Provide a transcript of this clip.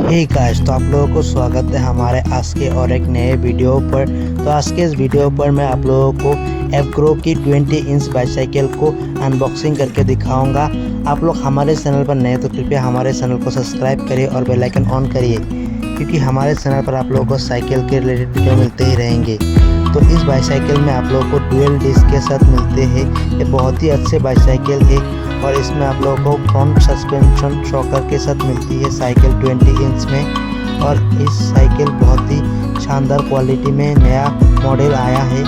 Hey guys, तो आप लोगों को स्वागत है हमारे आज के और एक नए वीडियो पर। तो आज के इस वीडियो पर मैं आप लोगों को एपग्रो की 20 इंच बाईसाइकिल को अनबॉक्सिंग करके दिखाऊंगा। आप लोग हमारे चैनल पर नए तो कृपया हमारे चैनल को सब्सक्राइब करिए और बेल आइकन ऑन करिए, क्योंकि हमारे चैनल पर आप लोगों को साइकिल के रिलेटेड वीडियो मिलते ही रहेंगे। तो इस बाईसाइकिल में आप लोगों को डुअल डिस्क के साथ मिलते हैं। ये बहुत ही अच्छे बाईसाइकिल है और इसमें आप लोगों को फ्रंट सस्पेंशन शॉकर के साथ मिलती है साइकिल 20 इंच में। और इस साइकिल बहुत ही शानदार क्वालिटी में नया मॉडल आया है।